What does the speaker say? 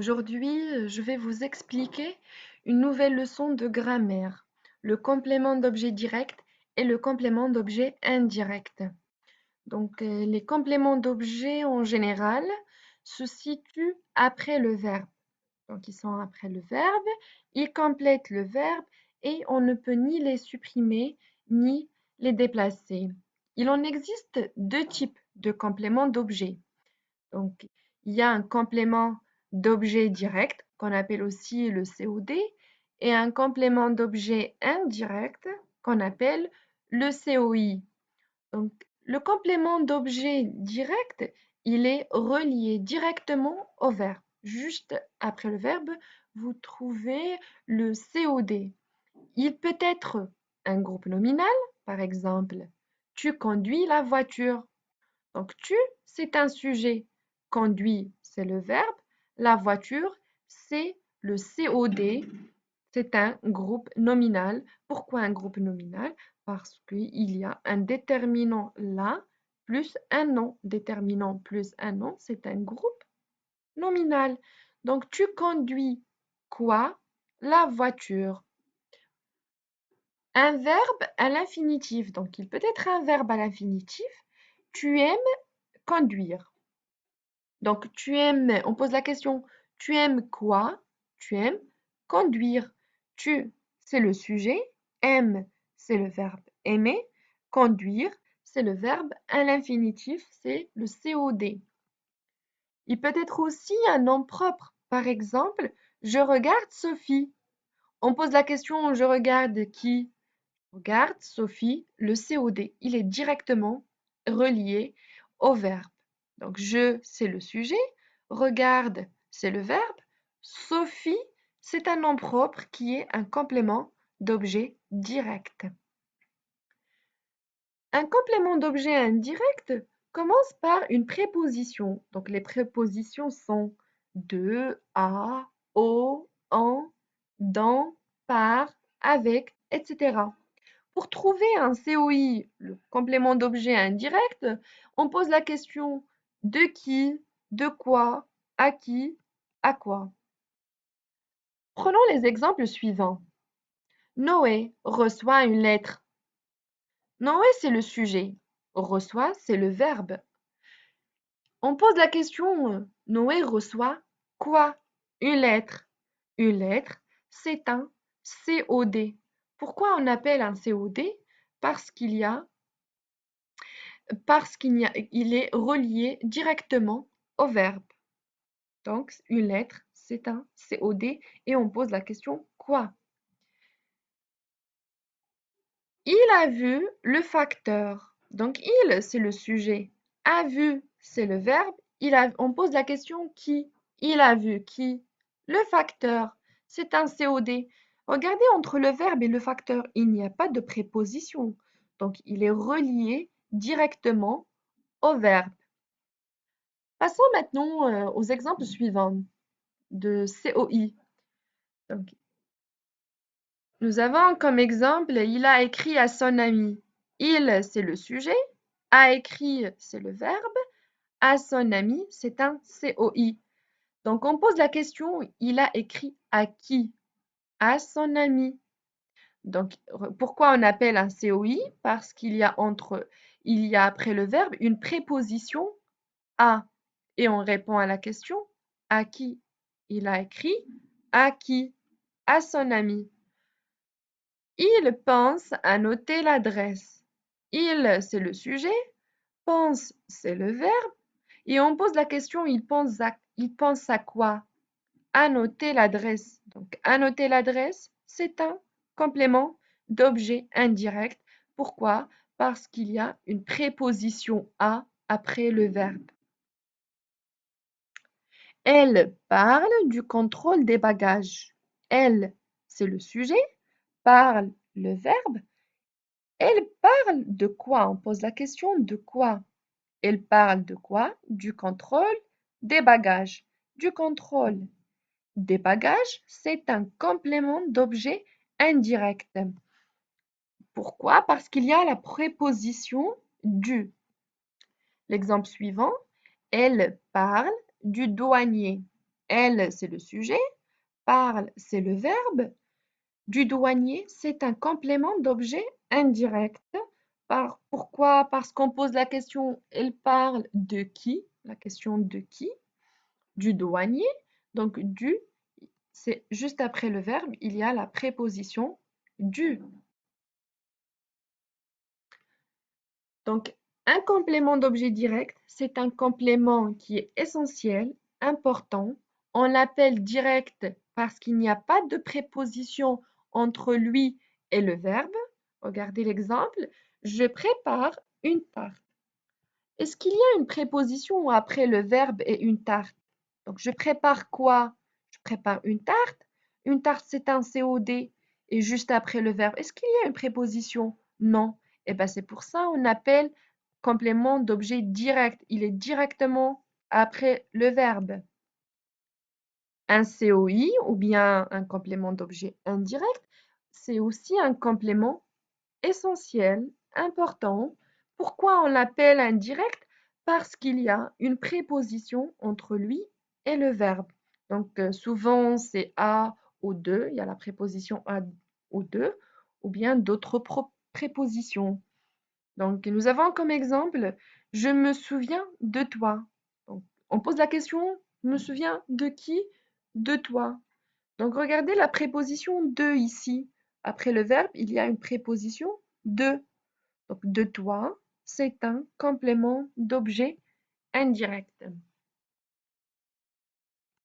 Aujourd'hui, je vais vous expliquer une nouvelle leçon de grammaire, le complément d'objet direct et le complément d'objet indirect. Les compléments d'objet en général se situent après le verbe. Donc, ils sont après le verbe, ils complètent le verbe et on ne peut ni les supprimer ni les déplacer. Il en existe deux types de compléments d'objet. Donc, il y a un complément d'objet direct qu'on appelle aussi le COD et un complément d'objet indirect qu'on appelle le COI. Donc, le complément d'objet direct, il est relié directement au verbe. Juste après le verbe, vous trouvez le COD. Il peut être un groupe nominal, par exemple, tu conduis la voiture. Donc, tu, c'est un sujet. Conduit, c'est le verbe. La voiture, c'est le COD. C'est un groupe nominal. Pourquoi un groupe nominal? Parce qu'il y a un déterminant là plus un nom. Déterminant plus un nom, c'est un groupe nominal. Donc, tu conduis quoi? La voiture. Un verbe à l'infinitif. Donc, il peut être un verbe à l'infinitif. Tu aimes conduire. Donc, tu aimes, on pose la question, tu aimes quoi? Tu aimes conduire. Tu, c'est le sujet. Aime, c'est le verbe aimer. Conduire, c'est le verbe à l'infinitif, c'est le COD. Il peut être aussi un nom propre. Par exemple, je regarde Sophie. On pose la question, je regarde qui? Regarde Sophie, le COD, il est directement relié au verbe. Donc, je, c'est le sujet. Regarde, c'est le verbe. Sophie, c'est un nom propre qui est un complément d'objet direct. Un complément d'objet indirect commence par une préposition. Donc, les prépositions sont de, à, au, en, dans, par, avec, etc. Pour trouver un COI, le complément d'objet indirect, on pose la question de qui, de quoi, à quoi. Prenons les exemples suivants. Noé reçoit une lettre. Noé, c'est le sujet. Reçoit, c'est le verbe. On pose la question, Noé reçoit quoi? Une lettre. Une lettre, c'est un COD. Pourquoi on appelle un COD? Parce qu'il est relié directement au verbe. Donc, une lettre, c'est un COD et on pose la question quoi? Il a vu le facteur. Donc, il, c'est le sujet. A vu, c'est le verbe. On pose la question qui? Il a vu qui? Le facteur. C'est un COD. Regardez entre le verbe et le facteur, il n'y a pas de préposition. Donc, il est relié directement au verbe. Passons maintenant aux exemples suivants de COI. Donc, nous avons comme exemple, il a écrit à son ami. Il, c'est le sujet. A écrit, c'est le verbe. À son ami, c'est un COI. Donc, on pose la question, il a écrit à qui? À son ami. Donc, pourquoi on appelle un COI? Parce qu'il y a après le verbe une préposition à. Et on répond à la question, à qui? Il a écrit à qui? À son ami. Il pense à noter l'adresse. Il, c'est le sujet. Pense, c'est le verbe. Et on pose la question, il pense à quoi? À noter l'adresse. Donc, à noter l'adresse, c'est un complément d'objet indirect. Pourquoi? Parce qu'il y a une préposition à après le verbe. Elle parle du contrôle des bagages. Elle, c'est le sujet. Parle, le verbe. Elle parle de quoi? On pose la question de quoi? Elle parle de quoi? Du contrôle des bagages. Du contrôle des bagages, c'est un complément d'objet indirect. Pourquoi? Parce qu'il y a la préposition du. L'exemple suivant, elle parle du douanier. Elle, c'est le sujet. Parle, c'est le verbe. Du douanier, c'est un complément d'objet indirect. Pourquoi? Parce qu'on pose la question, elle parle de qui? La question de qui? Du douanier. Donc, du, c'est juste après le verbe, il y a la préposition du. Donc, un complément d'objet direct, c'est un complément qui est essentiel, important. On l'appelle direct parce qu'il n'y a pas de préposition entre lui et le verbe. Regardez l'exemple. Je prépare une tarte. Est-ce qu'il y a une préposition après le verbe et une tarte? Donc, je prépare quoi? Je prépare une tarte. Une tarte, c'est un COD. Et juste après le verbe, est-ce qu'il y a une préposition? Non. Et bien, c'est pour ça qu'on appelle complément d'objet direct. Il est directement après le verbe. Un COI ou bien un complément d'objet indirect, c'est aussi un complément essentiel, important. Pourquoi on l'appelle indirect? Parce qu'il y a une préposition entre lui et le verbe. Donc, souvent, c'est à ou de, il y a la préposition à ou de, ou bien d'autres prépositions. Donc, nous avons comme exemple, je me souviens de toi. Donc, on pose la question, je me souviens de qui? De toi. Donc, regardez la préposition de ici. Après le verbe, il y a une préposition de. Donc, de toi, c'est un complément d'objet indirect.